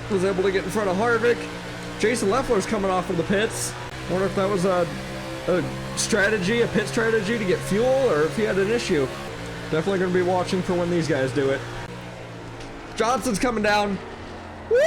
was able to get in front of Harvick. Jason Leffler's coming off of the pits. Wonder if that was a strategy, a pit strategy to get fuel, or if he had an issue. Definitely going to be watching for when these guys do it. Johnson's coming down. Whoop!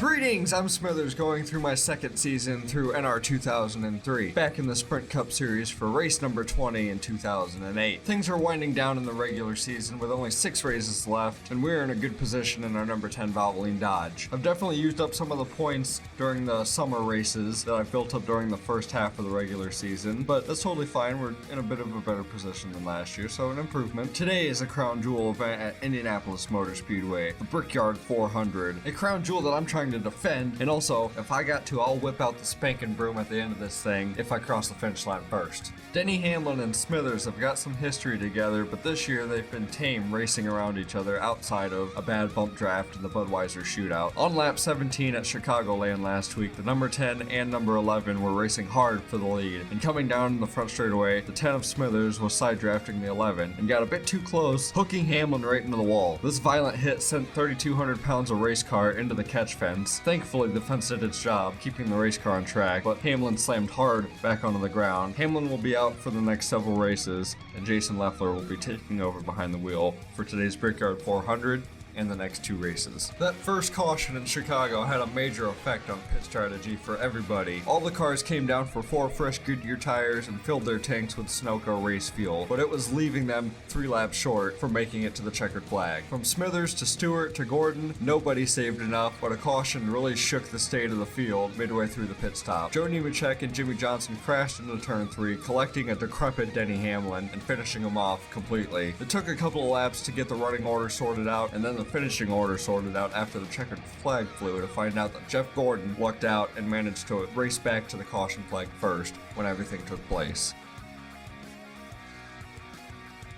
Greetings, I'm Smithers, going through my second season through NR2003, back in the Sprint Cup Series for race number 20 in 2008. Things are winding down in the regular season with only 6 races left, and we're in a good position in our number 10 Valvoline Dodge. I've definitely used up some of the points during the summer races that I've built up during the first half of the regular season, but that's totally fine. We're in a bit of a better position than last year, so an improvement. Today is a crown jewel event at Indianapolis Motor the Brickyard 400, a crown jewel that I'm trying to defend, and also, if I got to, I'll whip out the spanking broom at the end of this thing if I cross the finish line first. Denny Hamlin and Smithers have got some history together, but this year they've been tame racing around each other outside of a bad bump draft in the Budweiser shootout. On lap 17 at Chicagoland last week, the number 10 and number 11 were racing hard for the lead, and coming down the front straightaway, the 10 of Smithers was side drafting the 11 and got a bit too close, hooking Hamlin right into the wall. This violent hit sent 3,200 pounds of race car into the catch fence. Thankfully, the fence did its job, keeping the race car on track, but Hamlin slammed hard back onto the ground. Hamlin will be out for the next several races, and Jason Leffler will be taking over behind the wheel for today's Brickyard 400 and the next 2 races. That first caution in Chicago had a major effect on pit strategy for everybody. All the cars came down for 4 fresh Goodyear tires and filled their tanks with Sunoco race fuel, but it was leaving them 3 laps short from making it to the checkered flag. From Smithers to Stewart to Gordon, nobody saved enough, but a caution really shook the state of the field midway through the pit stop. Joe Nemechek and Jimmy Johnson crashed into turn 3, collecting a decrepit Denny Hamlin and finishing him off completely. It took a couple of laps to get the running order sorted out, and then the finishing order sorted out after the checkered flag flew to find out that Jeff Gordon lucked out and managed to race back to the caution flag first when everything took place.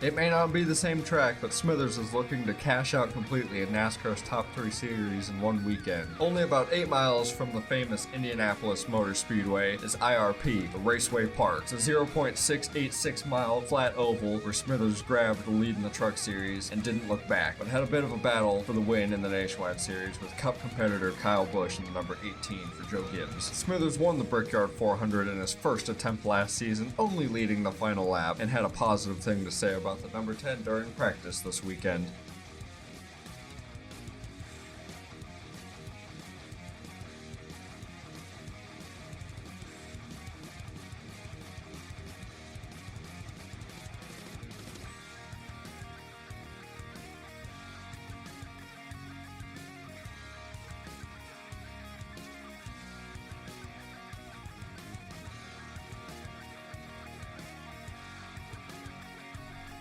It may not be the same track, but Smithers is looking to cash out completely in NASCAR's top 3 series in one weekend. Only about 8 miles from the famous Indianapolis Motor Speedway is IRP, the Raceway Park. It's a 0.686 mile flat oval where Smithers grabbed the lead in the truck series and didn't look back, but had a bit of a battle for the win in the Nationwide Series with Cup competitor Kyle Busch in the number 18 for Joe Gibbs. Smithers won the Brickyard 400 in his first attempt last season, only leading the final lap, and had a positive thing to say about the number 10 during practice this weekend.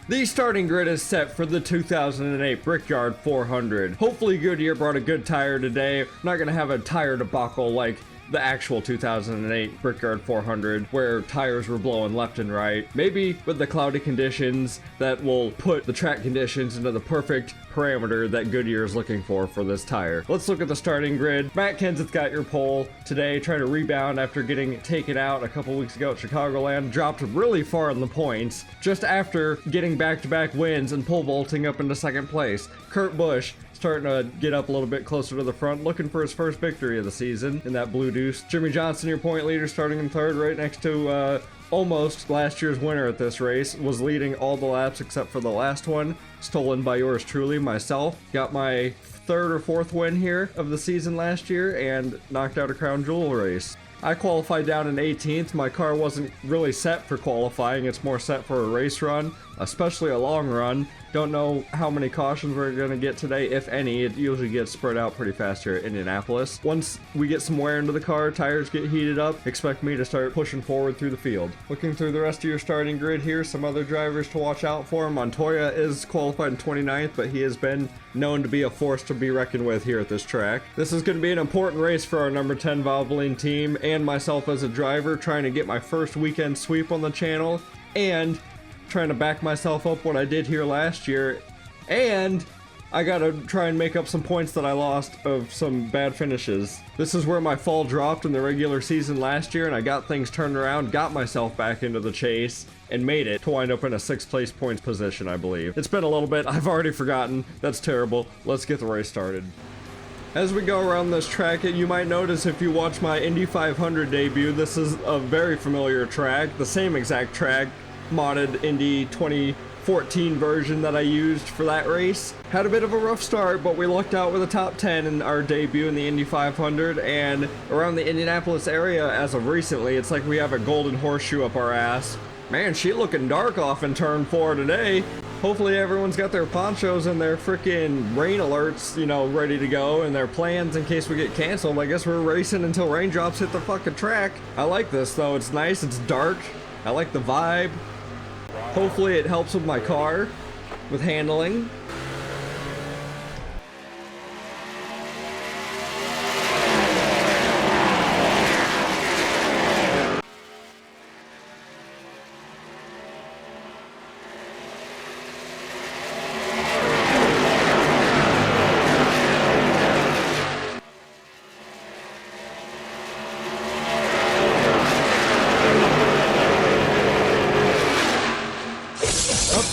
The starting grid is set for the 2008 Brickyard 400. Hopefully Goodyear brought a good tire today. I'm not going to have a tire debacle like the actual 2008 Brickyard 400 where tires were blowing left and right. Maybe with the cloudy conditions that will put the track conditions into the perfect parameter that Goodyear is looking for this tire. Let's look at the starting grid. Matt Kenseth's got your pole today, trying to rebound after getting taken out a couple weeks ago at Chicagoland. Dropped really far in the points just after getting back-to-back wins and pole vaulting up into second place. Kurt Busch starting to get up a little bit closer to the front, looking for his first victory of the season in that blue deuce. Jimmy Johnson, your point leader, starting in third, right next to almost last year's winner at this race, was leading all the laps except for the last one, stolen by yours truly, myself. Got my 3rd or 4th win here of the season last year and knocked out a crown jewel race. I qualified down in 18th. My car wasn't really set for qualifying. It's more set for a race run, especially a long run. Don't know how many cautions we're going to get today, if any. It usually gets spread out pretty fast here at Indianapolis. Once we get some wear into the car, tires get heated up, expect me to start pushing forward through the field. Looking through the rest of your starting grid here, some other drivers to watch out for. Montoya is qualified in 29th, but he has been known to be a force to be reckoned with here at this track. This is going to be an important race for our number 10 Valvoline team and myself as a driver, trying to get my first weekend sweep on the channel and trying to back myself up what I did here last year, and I gotta try and make up some points that I lost of some bad finishes. This is where my fall dropped in the regular season last year, and I got things turned around, got myself back into the chase, and made it to wind up in a 6th place points position, I believe. It's been a little bit, I've already forgotten. That's terrible. Let's get the race started. As we go around this track, you might notice if you watch my Indy 500 debut, this is a very familiar track, the same exact track, modded Indy 2014 version that I used for that race. Had a bit of a rough start, but we lucked out with a top 10 in our debut in the Indy 500, and around the Indianapolis area as of recently, it's like we have a golden horseshoe up our ass. Man, she looking dark off in turn 4 today. Hopefully everyone's got their ponchos and their freaking rain alerts, you know, ready to go, and their plans in case we get canceled. I guess we're racing until raindrops hit the fucking track. I like this though, it's nice, it's dark. I like the vibe. Hopefully it helps with my car, with handling.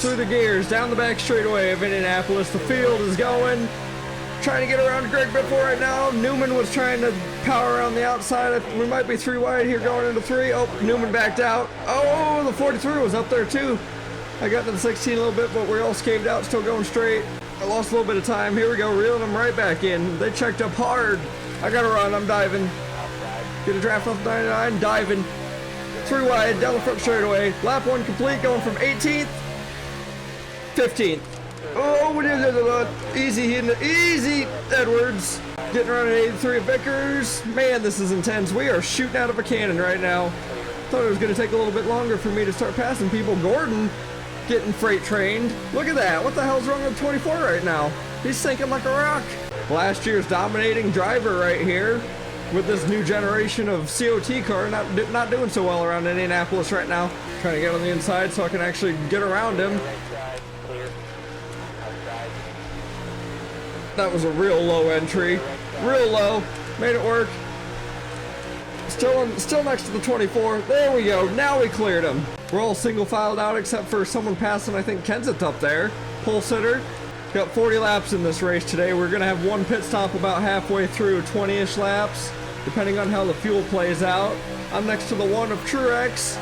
Through the gears, down the back straightaway of Indianapolis. The field is going. Trying to get around Greg Biffle right now. Newman was trying to power around the outside. We might be 3 wide here going into 3. Oh, Newman backed out. Oh, the 43 was up there too. I got to the 16 a little bit, but we all scaved out, still going straight. I lost a little bit of time. Here we go, reeling them right back in. They checked up hard. I gotta run, I'm diving. Get a draft off 99, diving. 3 wide, down the front straightaway. Lap 1 complete, going from 18th. 15th. Oh, easy, easy, Edwards. Getting around at 83 at Vickers. Man, this is intense. We are shooting out of a cannon right now. Thought it was going to take a little bit longer for me to start passing people. Gordon getting freight trained. Look at that. What the hell's wrong with 24 right now? He's sinking like a rock. Last year's dominating driver right here with this new generation of COT car. Not doing so well around Indianapolis right now. Trying to get on the inside so I can actually get around him. That was a real low entry. Real low. Made it work. Still next to the 24. There we go. Now we cleared him. We're all single filed out except for someone passing, I think, Kenseth up there. Pole sitter. Got 40 laps in this race today. We're going to have one pit stop about halfway through, 20-ish laps, depending on how the fuel plays out. I'm next to the one of Truex.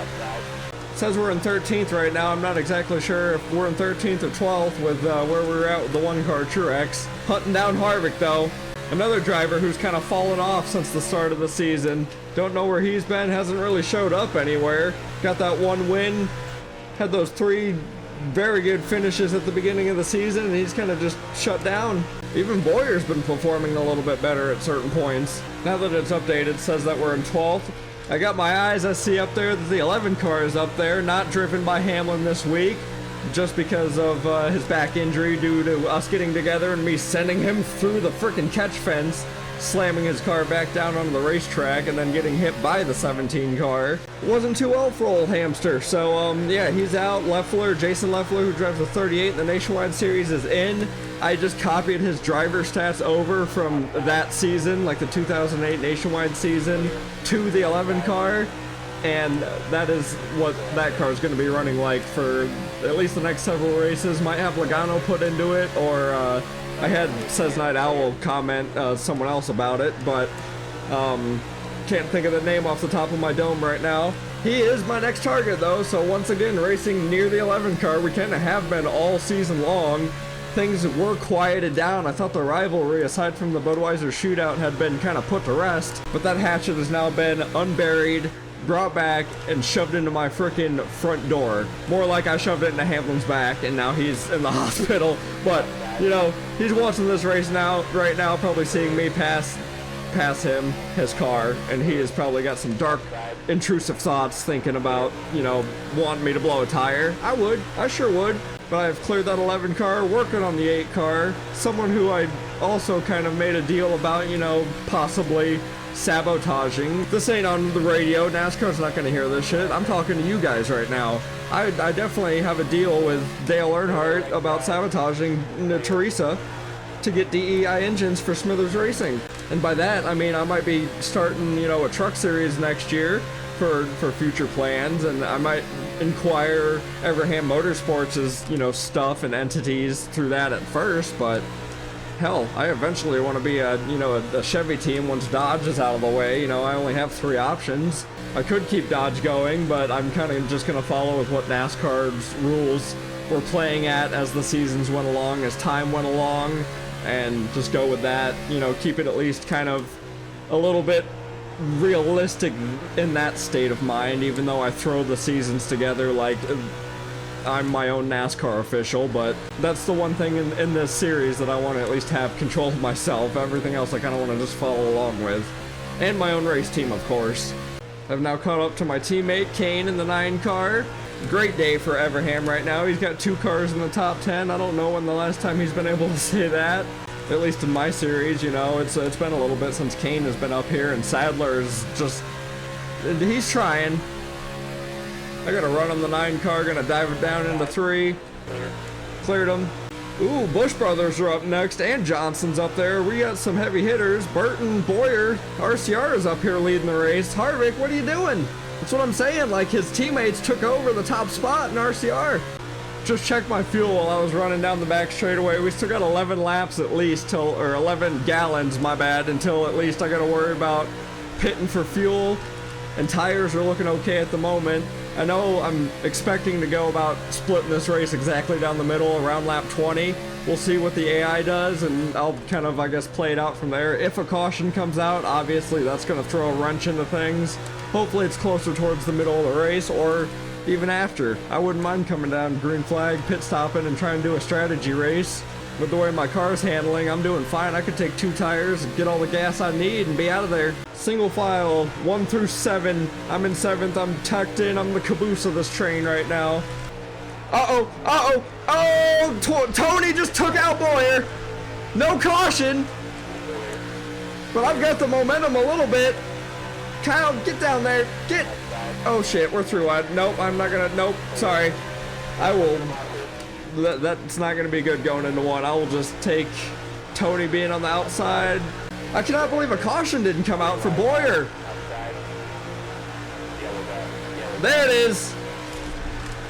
Says we're in 13th right now. I'm not exactly sure if we're in 13th or 12th with where we're at with the one car Truex. Hunting down Harvick though. Another driver who's kind of fallen off since the start of the season. Don't know where he's been, hasn't really showed up anywhere. Got that one win. Had those 3 very good finishes at the beginning of the season and he's kind of just shut down. Even Boyer's been performing a little bit better at certain points. Now that it's updated, it says that we're in 12th. I got my eyes, I see up there that the 11 car is up there, not driven by Hamlin this week, just because of his back injury due to us getting together and me sending him through the frickin' catch fence, slamming his car back down onto the racetrack and then getting hit by the 17 car. It wasn't too well for old hamster, so yeah, he's out. Leffler, Jason Leffler, who drives the 38 in the Nationwide Series, is in. I just copied his driver stats over from that season, like the 2008 Nationwide season, to the 11 car, and that is what that car is going to be running like for at least the next several races. Might have Logano put into it, or I had Says Night Owl comment someone else about it, but can't think of the name off the top of my dome right now. He is my next target though, so once again, racing near the 11 car. We kind of have been all season long. Things were quieted down. I thought the rivalry, aside from the Budweiser shootout, had been kind of put to rest, but that hatchet has now been unburied, brought back, and shoved into my frickin' front door. More like I shoved it into Hamlin's back, and now he's in the hospital. But, you know, he's watching this race now, right now, probably seeing me pass him, his car, and he has probably got some dark, intrusive thoughts thinking about, you know, wanting me to blow a tire. I sure would. But I've cleared that 11 car, working on the 8 car. Someone who I also kind of made a deal about, you know, possibly sabotaging. This ain't on the radio. NASCAR's not going to hear this shit. I'm talking to you guys right now. I definitely have a deal with Dale Earnhardt about sabotaging Teresa to get DEI engines for Smithers Racing. And by that, I mean I might be starting, you know, a truck series next year for future plans, and I might inquire Everham Motorsports' you know, stuff and entities through that at first, but Hell, I eventually want to be a, you know, a Chevy team once Dodge is out of the way. You know, I only have 3 options. I could keep Dodge going, but I'm kind of just going to follow with what NASCAR's rules were playing at as the seasons went along, as time went along, and just go with that. You know, keep it at least kind of a little bit realistic in that state of mind, even though I throw the seasons together like I'm my own NASCAR official. But that's the one thing in this series that I want to at least have control of myself. Everything else I kind of want to just follow along with. And my own race team, of course. I've now caught up to my teammate Kane in the 9 car. Great day for Everham right now. He's got 2 cars in the top 10. I don't know when the last time he's been able to say that. At least in my series, you know, it's been a little bit since Kane has been up here, and Sadler is just, he's trying. I gotta run on the 9 car, gonna dive it down into 3. Cleared him. Ooh, Bush Brothers are up next, and Johnson's up there. We got some heavy hitters. Burton, Boyer, RCR is up here leading the race. Harvick, what are you doing? That's what I'm saying, like his teammates took over the top spot in RCR. Just checked my fuel while I was running down the back straightaway. We still got 11 laps at least till, or 11 gallons, my bad, until at least I gotta worry about pitting for fuel, and tires are looking okay at the moment. I know I'm expecting to go about splitting this race exactly down the middle around lap 20. We'll see what the AI does, and I'll kind of, I guess, play it out from there. If a caution comes out, obviously that's gonna throw a wrench into things. Hopefully it's closer towards the middle of the race, or even after. I wouldn't mind coming down, green flag, pit stopping, and trying to do a strategy race. With the way my car's handling, I'm doing fine. I could take 2 tires and get all the gas I need and be out of there. Single file, 1 through 7. I'm in 7th. I'm tucked in. I'm the caboose of this train right now. Uh-oh, uh-oh, oh! Tony just took out Boyer. No caution. But I've got the momentum a little bit. Kyle, get down there. Get. Oh shit, we're through. Nope, I'm not gonna. Nope, sorry. I will. That's not gonna be good going into 1. I will just take Tony being on the outside. I cannot believe a caution didn't come out for Boyer. There it is.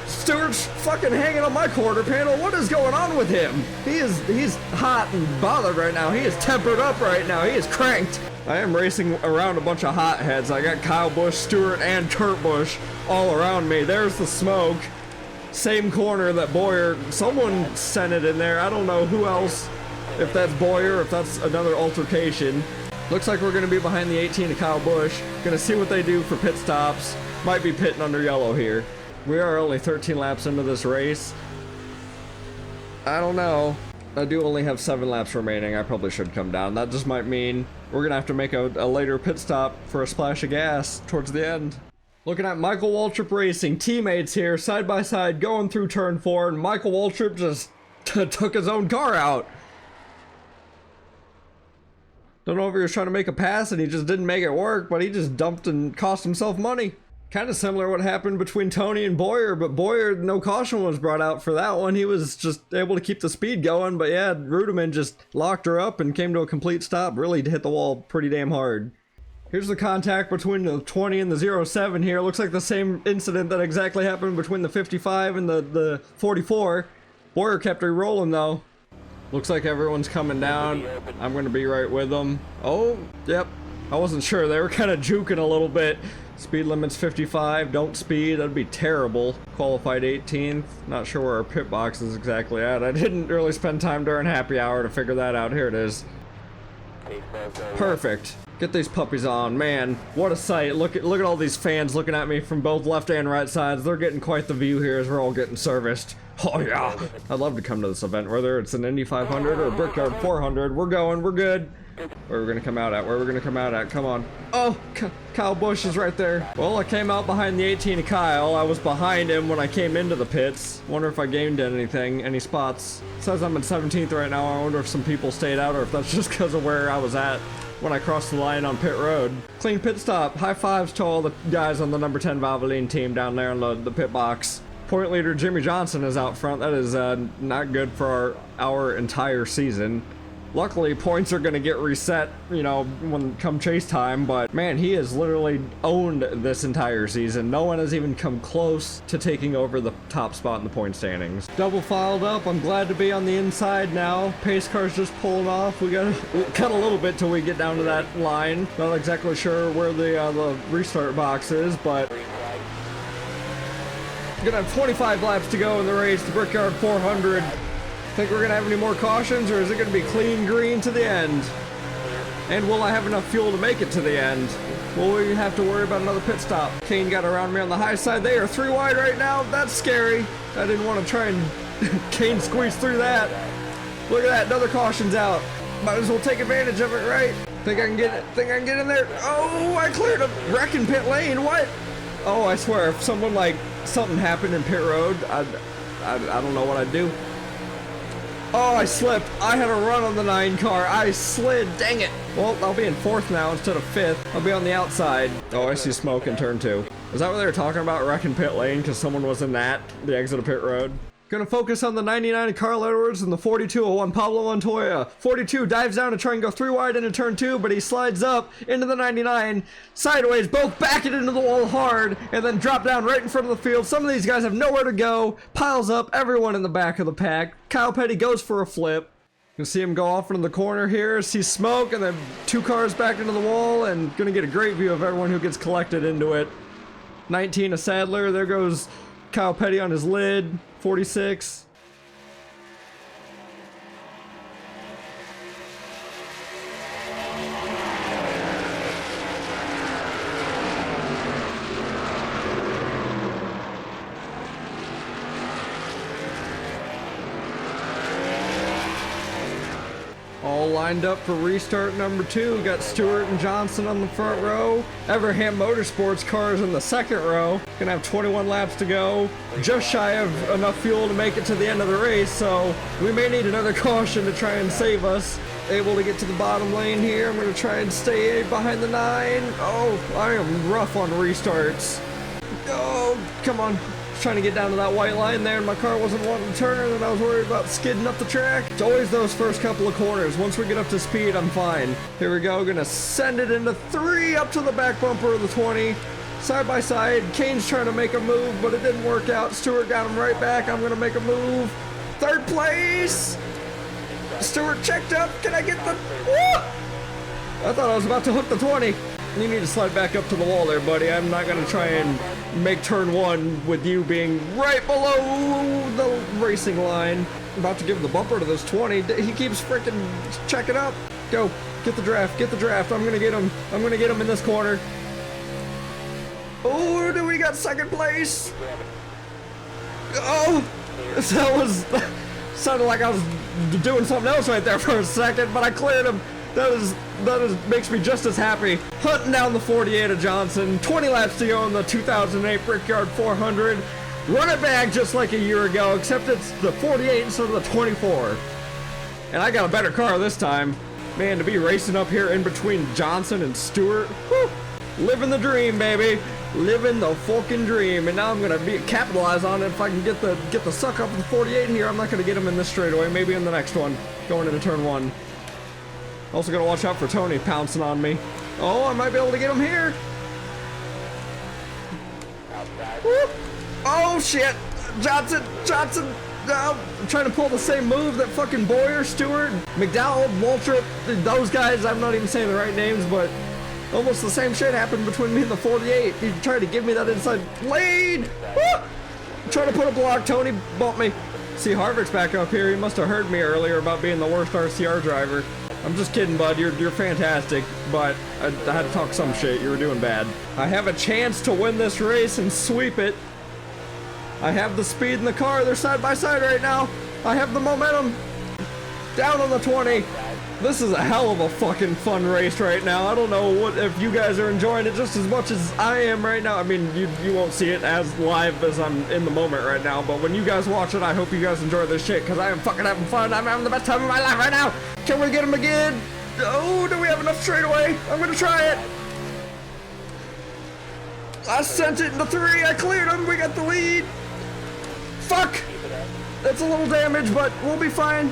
Stewart's fucking hanging on my quarter panel. What is going on with him? He's hot and bothered right now. He is tempered up right now. He is cranked. I am racing around a bunch of hotheads. I got Kyle Busch, Stewart, and Kurt Busch all around me. There's the smoke. Same corner that Boyer, someone sent it in there. I don't know who else, if that's Boyer or if that's another altercation. Looks like we're going to be behind the 18 of Kyle Busch. Going to see what they do for pit stops. Might be pitting under yellow here. We are only 13 laps into this race. I don't know. I do only have 7 laps remaining. I probably should come down. That just might mean we're gonna have to make a later pit stop for a splash of gas towards the end. Looking at Michael Waltrip Racing, teammates here, side by side, going through turn 4, and Michael Waltrip just took his own car out. Don't know if he was trying to make a pass and he just didn't make it work, but he just dumped and cost himself money. Kind of similar what happened between Tony and Boyer, but Boyer, no caution was brought out for that one. He was just able to keep the speed going, but yeah, Rudeman just locked her up and came to a complete stop. Really hit the wall pretty damn hard. Here's the contact between the 20 and the 07 here. Looks like the same incident that exactly happened between the 55 and the 44. Boyer kept her rolling though. Looks like everyone's coming down. I'm going to be right with them. Oh, yep. I wasn't sure. They were kind of juking a little bit. Speed limit's 55. Don't speed. That'd be terrible. Qualified 18th. Not sure where our pit box is exactly at. I didn't really spend time during happy hour to figure that out. Here it is. Perfect. Get these puppies on. Man, what a sight. Look at all these fans looking at me from both left and right sides. They're getting quite the view here as we're all getting serviced. Oh yeah. I'd love to come to this event, whether it's an Indy 500 or a Brickyard 400. We're going. We're good. Where we're gonna come out at? Where we're gonna come out at? Come on. Oh, Kyle Busch is right there. Well, I came out behind the 18 of Kyle. I was behind him when I came into the pits. Wonder if I gained anything, any spots. It says I'm in 17th right now. I wonder if some people stayed out or if that's just because of where I was at when I crossed the line on pit road. Clean pit stop. High fives to all the guys on the number 10 Valvoline team down there in the pit box. Point leader Jimmy Johnson is out front. That is not good for our entire season. Luckily, points are going to get reset, you know, when come chase time, but man, he has literally owned this entire season. No one has even come close to taking over the top spot in the point standings. Double filed up. I'm glad to be on the inside now. Pace car's just pulling off. We gotta cut a little bit till we get down to that line. Not exactly sure where the restart box is, but gonna have 25 laps to go in the race, the Brickyard 400. Think we're gonna have any more cautions, or is it gonna be clean green to the end? And will I have enough fuel to make it to the end? Will we have to worry about another pit stop? Kane got around me on the high side. They are 3 wide right now. That's scary. I didn't want to try and Kane squeeze through that. Look at that, another caution's out. Might as well take advantage of it, right? Think I can get it? Think I can get in there? Oh, I cleared a wrecking pit lane. What? Oh, I swear, if someone like something happened in pit road, I don't know what I'd do. Oh, I slipped. I had a run on the 9 car. I slid. Dang it. Well, I'll be in 4th now instead of 5th. I'll be on the outside. Oh, I see smoke in turn 2. Is that what they were talking about, wrecking pit lane? Because someone was in the exit of pit road? Gonna focus on the 99 Carl Edwards and the 4201 Pablo Montoya. 42 dives down to try and go 3 wide into turn 2, but he slides up into the 99, sideways, both back it into the wall hard, and then drop down right in front of the field. Some of these guys have nowhere to go, piles up everyone in the back of the pack. Kyle Petty goes for a flip. You can see him go off into the corner here, see smoke, and then 2 cars back into the wall, and gonna get a great view of everyone who gets collected into it. 19 a Sadler, there goes Kyle Petty on his lid. 46. All lined up for restart number 2. We got Stewart and Johnson on the front row. Everham Motorsports cars in the second row. Gonna have 21 laps to go. Just shy of enough fuel to make it to the end of the race, so we may need another caution to try and save us. Able to get to the bottom lane here. I'm gonna try and stay behind the 9. Oh, I am rough on restarts. Oh, come on. Trying to get down to that white line there, and my car wasn't wanting to turn, and I was worried about skidding up the track. It's always those first couple of corners. Once we get up to speed, I'm fine. Here we go, gonna send it into 3 up to the back bumper of the 20. Side by side, Kane's trying to make a move, but it didn't work out. Stewart got him right back. I'm gonna make a move. 3rd place! Stewart checked up. Can I get the... Whoa! I thought I was about to hook the 20. You need to slide back up to the wall there, buddy. I'm not gonna try and make turn 1 with you being right below the racing line. I'm about to give the bumper to this 20. He keeps freaking checking up. Go, get the draft, get the draft. I'm gonna get him. I'm gonna get him in this corner. Oh, do we got 2nd place? Oh, that was sounded like I was doing something else right there for a second, but I cleared him. That makes me just as happy. Hunting down the 48 of Johnson. 20 laps to go in the 2008 Brickyard 400. Run it back just like a year ago, except it's the 48 instead of the 24. And I got a better car this time. Man, to be racing up here in between Johnson and Stewart. Whew, living the dream, baby. Living the fucking dream. And now I'm gonna capitalize on it. If I can get the suck up of the 48 here, I'm not gonna get him in this straightaway. Maybe in the next one, going into turn 1. Also gotta watch out for Tony pouncing on me. Oh, I might be able to get him here. Woo. Oh shit! Johnson! No, I'm trying to pull the same move that fucking Boyer, Stewart, McDowell, Waltrip, those guys, I'm not even saying the right names, but almost the same shit happened between me and the 48. He tried to give me that inside lane. Woo. Trying to put a block, Tony bumped me. See, Harvick's back up here. He must have heard me earlier about being the worst RCR driver. I'm just kidding, bud. You're fantastic, but I had to talk some shit. You were doing bad. I have a chance to win this race and sweep it. I have the speed in the car. They're side by side right now. I have the momentum. Down on the 20. This is a hell of a fucking fun race right now. I don't know if you guys are enjoying it just as much as I am right now. I mean, you won't see it as live as I'm in the moment right now, but when you guys watch it, I hope you guys enjoy this shit, because I am fucking having fun. I'm having the best time of my life right now. Can we get him again? Oh, do we have enough straightaway? I'm gonna try it. I sent it into 3. I cleared him. We got the lead. Fuck. That's a little damage, but we'll be fine.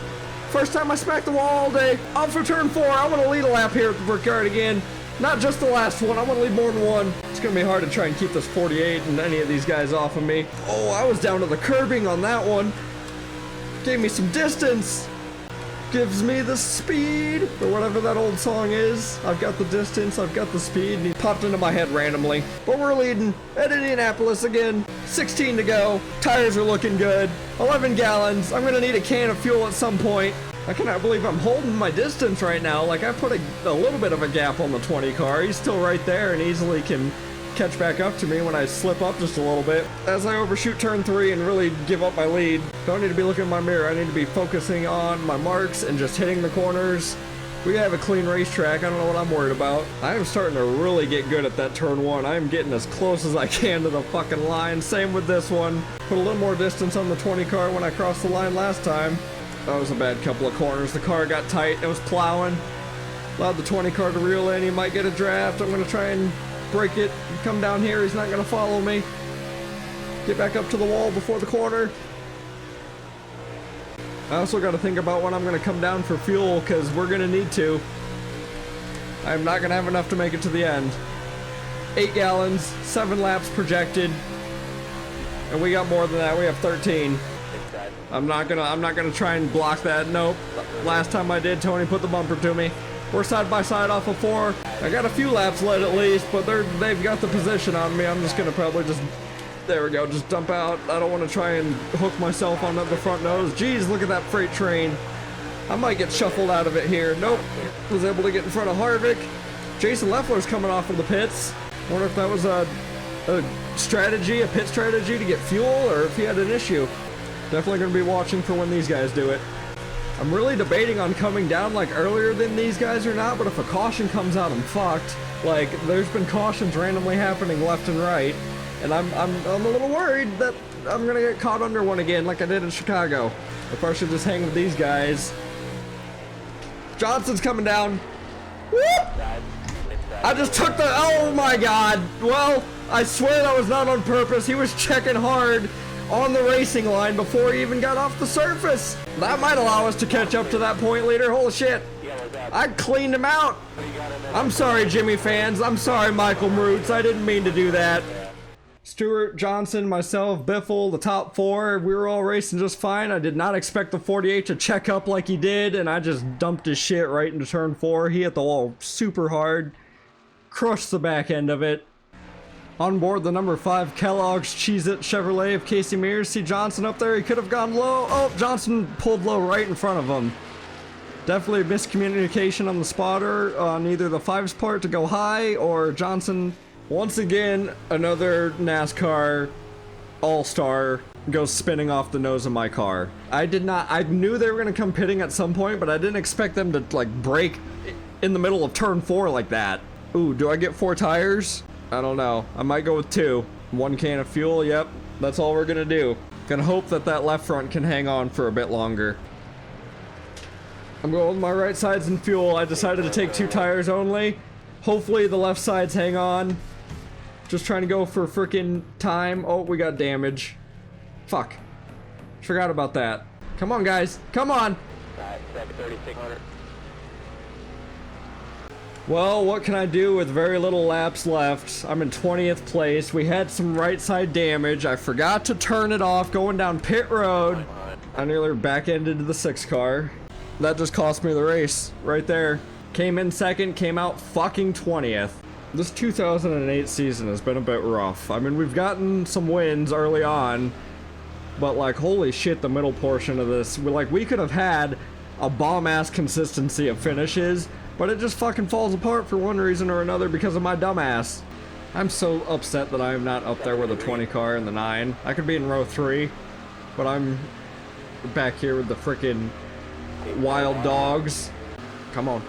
First time I smacked the wall all day. Up for turn 4. I want to lead a lap here at the Brickyard again. Not just the last one. I want to lead more than one. It's going to be hard to try and keep this 48 and any of these guys off of me. Oh, I was down to the curbing on that one. Gave me some distance. Gives me the speed, or whatever that old song is. I've got the distance, I've got the speed, and he popped into my head randomly. But we're leading at Indianapolis again. 16 to go. Tires are looking good. 11 gallons. I'm gonna need a can of fuel at some point. I cannot believe I'm holding my distance right now. Like, I put a little bit of a gap on the 20 car. He's still right there and easily can catch back up to me when I slip up just a little bit. As I overshoot turn 3 and really give up my lead, don't need to be looking in my mirror. I need to be focusing on my marks and just hitting the corners. We have a clean racetrack. I don't know what I'm worried about. I am starting to really get good at that turn 1. I'm getting as close as I can to the fucking line. Same with this one. Put a little more distance on the 20 car when I crossed the line last time. That was a bad couple of corners. The car got tight. It was plowing. Allowed the 20 car to reel in. He might get a draft. I'm going to try and break it. Come down here. He's not going to follow me. Get back up to the wall before the corner. I also got to think about when I'm going to come down for fuel, because we're going to need to. I'm not going to have enough to make it to the end. 8 gallons, 7 laps projected, and we got more than that. We have 13. I'm not gonna try and block that. Nope. Last time I did, Tony put the bumper to me. We're side by side off of 4. I got a few laps led at least, but they've got the position on me. I'm just gonna probably just, there we go, just dump out. I don't want to try and hook myself on the front nose. Jeez, look at that freight train. I might get shuffled out of it here. Nope. Was able to get in front of Harvick. Jason Leffler's coming off of the pits. Wonder if that was a strategy, a pit strategy to get fuel, or if he had an issue. Definitely going to be watching for when these guys do it. I'm really debating on coming down like earlier than these guys or not, but if a caution comes out, I'm fucked. Like, there's been cautions randomly happening left and right, and I'm a little worried that I'm going to get caught under one again like I did in Chicago. If I should just hang with these guys. Johnson's coming down. Whoop! I just took the, oh my god. Well, I swear that was not on purpose. He was checking hard on the racing line before he even got off the surface. That might allow us to catch up to that point leader. Holy shit. I cleaned him out. I'm sorry, Jimmy fans. I'm sorry, Michael Maroots. I didn't mean to do that. Stewart, Johnson, myself, Biffle, the top 4, we were all racing just fine. I did not expect the 48 to check up like he did, and I just dumped his shit right into turn 4. He hit the wall super hard, crushed the back end of it. On board the number 5 Kellogg's Cheez-It Chevrolet of Casey Mears. See Johnson up there? He could have gone low. Oh, Johnson pulled low right in front of him. Definitely a miscommunication on the spotter on either the 5's part to go high, or Johnson. Once again, another NASCAR all-star goes spinning off the nose of my car. I knew they were going to come pitting at some point, but I didn't expect them to like break in the middle of turn 4 like that. Ooh, do I get 4 tires? I don't know. I might go with 2. 1 can of fuel, yep. That's all we're gonna do. Gonna hope that that left front can hang on for a bit longer. I'm going with my right sides in fuel. I decided to take 2 tires only. Hopefully the left sides hang on. Just trying to go for frickin' time. Oh, we got damage. Fuck. Forgot about that. Come on, guys. Come on! Well, what can I do with very little laps left? I'm in 20th place. We had some right side damage. I forgot to turn it off going down pit road. I nearly back-ended the 6 car. That just cost me the race right there. Came in 2nd, came out fucking 20th. This 2008 season has been a bit rough. I mean, we've gotten some wins early on, but like, holy shit, the middle portion of this, we could have had a bomb-ass consistency of finishes, but it just fucking falls apart for one reason or another because of my dumbass. I'm so upset that I am not up there with the 20 car and the 9. I could be in row 3, but I'm back here with the frickin' wild dogs. Come on.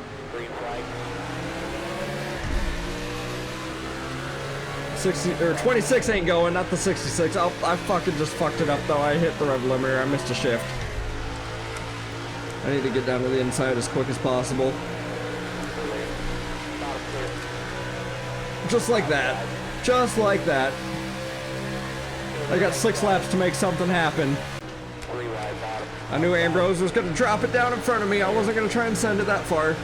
60 or 26 ain't going, not the 66. I fucking just fucked it up though. I hit the rev limiter. I missed a shift. I need to get down to the inside as quick as possible. Just like that. Just like that. I got 6 laps to make something happen. I knew Ambrose was gonna drop it down in front of me. I wasn't gonna try and send it that far.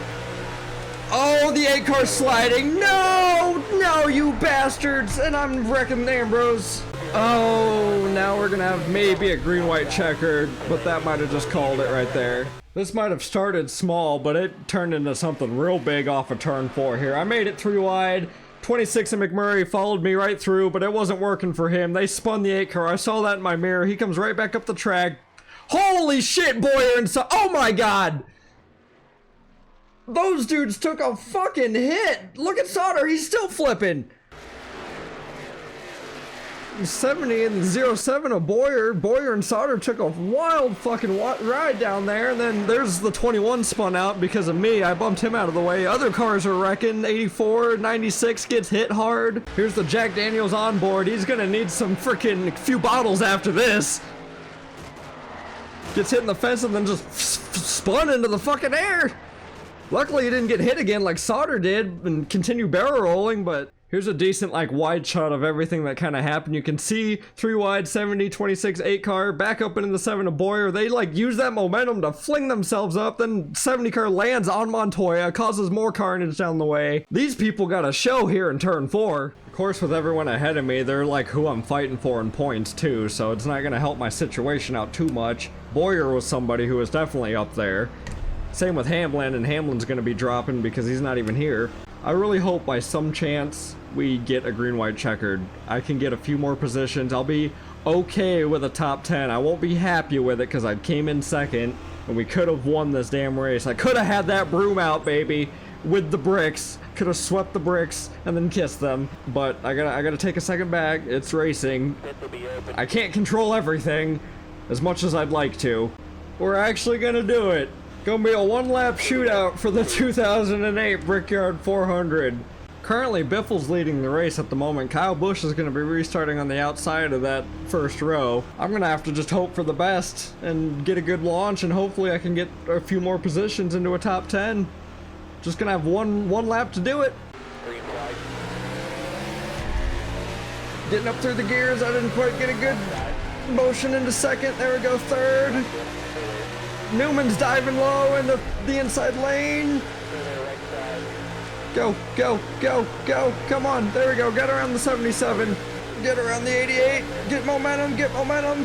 Oh, the 8 car's sliding. No, no, you bastards. And I'm wrecking Ambrose. Oh, now we're gonna have maybe a green-white checkered, but that might have just called it right there. This might have started small, but it turned into something real big off of turn 4 here. I made it 3 wide. 26 and McMurray followed me right through, but it wasn't working for him. They spun the 8 car. I saw that in my mirror. He comes right back up the track. Holy shit, Boyer and so. Oh my god! Those dudes took a fucking hit. Look at Sauter. He's still flipping. 70 and 07 of Boyer. Boyer and Sauter took a wild fucking ride down there, and then there's the 21 spun out because of me. I bumped him out of the way. Other cars are wrecking. 84, 96 gets hit hard. Here's the Jack Daniels on board. He's gonna need some freaking few bottles after this. Gets hit in the fence and then just spun into the fucking air. Luckily he didn't get hit again like Sauter did and continue barrel rolling, but here's a decent like wide shot of everything that kind of happened. You can see 3 wide, 70, 26, 8 car, back up into the 7 of Boyer. They like use that momentum to fling themselves up, then 70 car lands on Montoya, causes more carnage down the way. These people got a show here in turn 4. Of course, with everyone ahead of me, they're like who I'm fighting for in points too, so it's not gonna help my situation out too much. Boyer was somebody who was definitely up there. Same with Hamlin, and Hamlin's gonna be dropping because he's not even here. I really hope by some chance we get a green-white checkered. I can get a few more positions. I'll be okay with a top 10. I won't be happy with it because I came in second and we could have won this damn race. I could have had that broom out, baby, with the bricks. Could have swept the bricks and then kissed them. But I gotta take a second back. It's racing. I can't control everything as much as I'd like to. We're actually gonna do it. Gonna be a 1-lap shootout for the 2008 Brickyard 400. Currently, Biffle's leading the race at the moment. Kyle Busch is gonna be restarting on the outside of that first row. I'm gonna have to just hope for the best and get a good launch, and hopefully I can get a few more positions into a top 10. Just gonna have one lap to do it. Getting up through the gears, I didn't quite get a good motion into second. There we go, third. Newman's diving low in the inside lane. Go, go, go, go. Come on. There we go. Get around the 77. Get around the 88. Get momentum.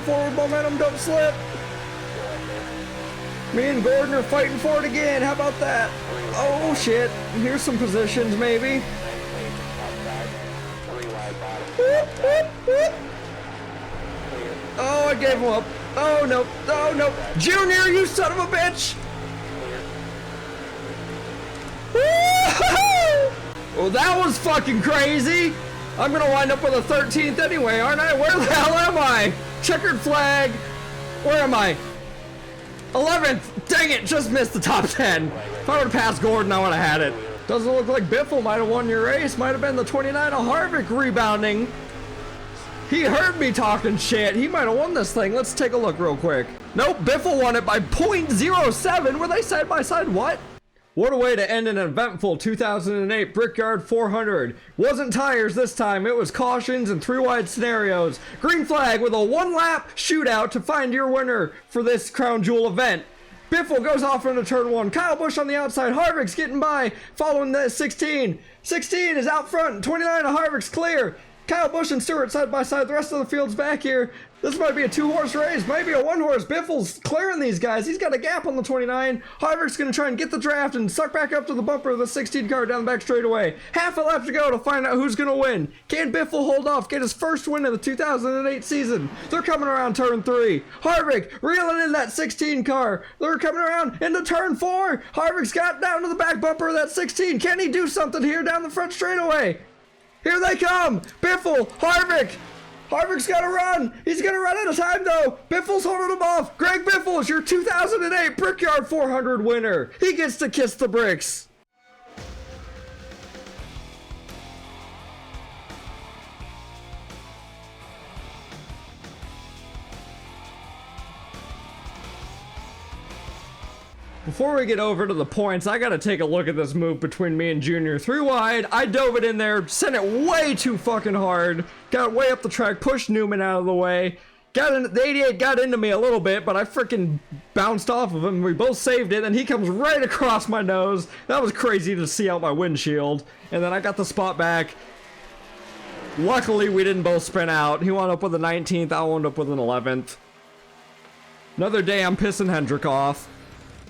Forward momentum. Don't slip. Me and Gordon are fighting for it again. How about that? Oh, shit. Here's some positions, maybe. Whoop, whoop, whoop. Oh, I gave him up. Oh, no. Oh, no. Junior, you son of a bitch. Woo-hoo-hoo! Well, that was fucking crazy. I'm going to wind up with a 13th anyway, aren't I? Where the hell am I? Checkered flag. Where am I? 11th. Dang it. Just missed the top 10. If I would have passed Gordon, I would have had it. Doesn't look like Biffle might have won your race. Might have been the 29 of Harvick rebounding. He heard me talking shit. He might have won this thing. Let's take a look real quick. Nope, Biffle won it by 0.07. Were they side by side? What? What a way to end an eventful 2008 Brickyard 400. Wasn't tires this time. It was cautions and 3 wide scenarios. Green flag with a 1-lap shootout to find your winner for this crown jewel event. Biffle goes off into turn 1. Kyle Busch on the outside. Harvick's getting by. Following the 16. 16 is out front. 29 of Harvick's clear. Kyle Busch and Stewart side by side. The rest of the field's back here. This might be a 2-horse race, maybe a 1-horse. Biffle's clearing these guys. He's got a gap on the 29. Harvick's going to try and get the draft and suck back up to the bumper of the 16 car down the back straightaway. Half a lap to go to find out who's going to win. Can Biffle hold off, get his first win of the 2008 season? They're coming around turn 3. Harvick reeling in that 16 car. They're coming around into turn 4. Harvick's got down to the back bumper of that 16. Can he do something here down the front straightaway? Here they come! Biffle! Harvick! Harvick's got to run! He's going to run out of time, though! Biffle's holding him off! Greg Biffle is your 2008 Brickyard 400 winner! He gets to kiss the bricks! Before we get over to the points, I gotta take a look at this move between me and Junior. 3 wide, I dove it in there, sent it way too fucking hard, got way up the track, pushed Newman out of the way. The 88 got into me a little bit, but I freaking bounced off of him. We both saved it, and he comes right across my nose. That was crazy to see out my windshield. And then I got the spot back. Luckily, we didn't both spin out. He wound up with a 19th. I wound up with an 11th. Another day, I'm pissing Hendrick off.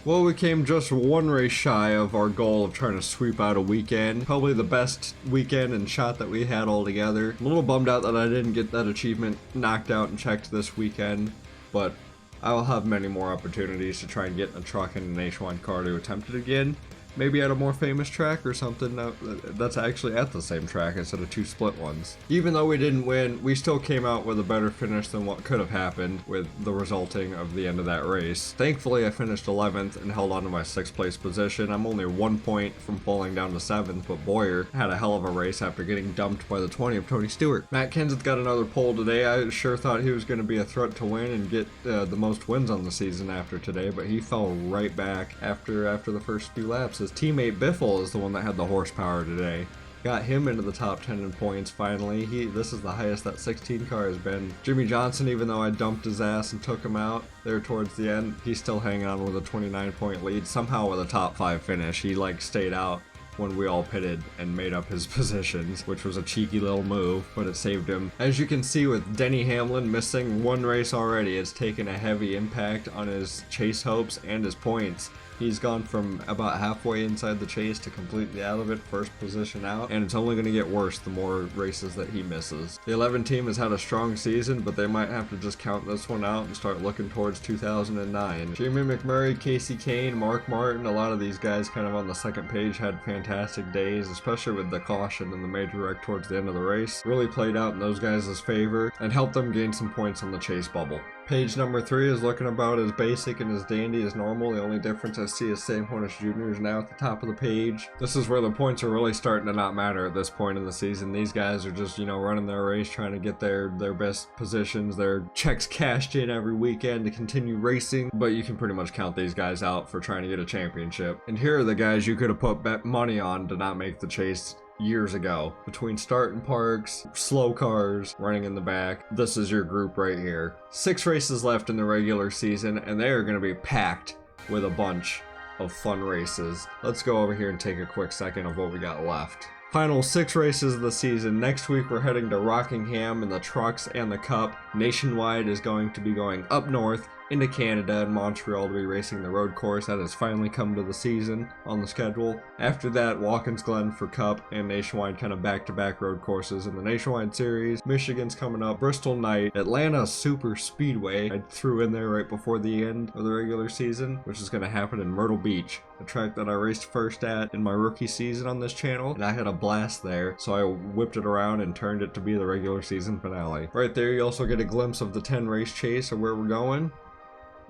Well, we came just one race shy of our goal of trying to sweep out a weekend. Probably the best weekend and shot that we had all together. I'm a little bummed out that I didn't get that achievement knocked out and checked this weekend, but I will have many more opportunities to try and get a truck and a nationwide car to attempt it again. Maybe at a more famous track or something that's actually at the same track instead of two split ones. Even though we didn't win, we still came out with a better finish than what could have happened with the resulting of the end of that race. Thankfully, I finished 11th and held on to my 6th place position. I'm only 1 point from falling down to 7th, but Boyer had a hell of a race after getting dumped by the 20 of Tony Stewart. Matt Kenseth got another pole today. I sure thought he was going to be a threat to win and get the most wins on the season after today, but he fell right back after the first few laps. His teammate Biffle is the one that had the horsepower today. Got him into the top 10 in points finally. This is the highest that 16 car has been. Jimmy Johnson, even though I dumped his ass and took him out there towards the end, he's still hanging on with a 29 point lead. Somehow with a top 5 finish. He stayed out when we all pitted and made up his positions, which was a cheeky little move, but it saved him. As you can see, with Denny Hamlin missing one race already, it's taken a heavy impact on his chase hopes and his points. He's gone from about halfway inside the chase to completely out of it, first position out, and it's only going to get worse the more races that he misses. The 11 team has had a strong season, but they might have to just count this one out and start looking towards 2009. Jamie McMurray, Casey Kane, Mark Martin, a lot of these guys kind of on the second page had fantastic days, especially with the caution and the major wreck towards the end of the race. Really played out in those guys' favor and helped them gain some points on the chase bubble. Page number 3 is looking about as basic and as dandy as normal. The only difference I see is Sam Hornish Jr. is now at the top of the page. This is where the points are really starting to not matter at this point in the season. These guys are just, running their race, trying to get their best positions, their checks cashed in every weekend to continue racing. But you can pretty much count these guys out for trying to get a championship. And here are the guys you could have put bet money on to not make the chase years ago. Between starting parks, slow cars, running in the back, this is your group right here. 6 races left in the regular season, and they are going to be packed with a bunch of fun races. Let's go over here and take a quick second of what we got left. Final 6 races of the season. Next week we're heading to Rockingham in the trucks and the Cup. Nationwide is going to be going up north into Canada and Montreal to be racing the road course. That has finally come to the season on the schedule. After that, Watkins Glen for Cup and Nationwide, kind of back-to-back road courses in the Nationwide Series. Michigan's coming up, Bristol Night, Atlanta Super Speedway I threw in there right before the end of the regular season, which is going to happen in Myrtle Beach, a track that I raced first at in my rookie season on this channel, and I had a blast there, so I whipped it around and turned it to be the regular season finale. Right there you also get a glimpse of the 10 race chase and where we're going,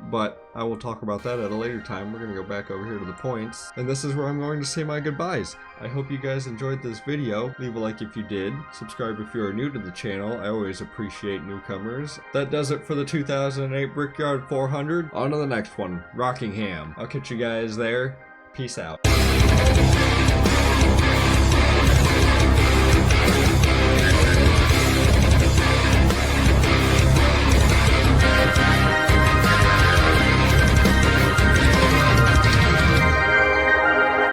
but I will talk about that at a later time. We're going to go back over here to the points, and this is where I'm going to say my goodbyes. I hope you guys enjoyed this video. Leave a like if you did. Subscribe if you are new to the channel. I always appreciate newcomers. That does it for the 2008 Brickyard 400. On to the next one, Rockingham. I'll catch you guys there. Peace out.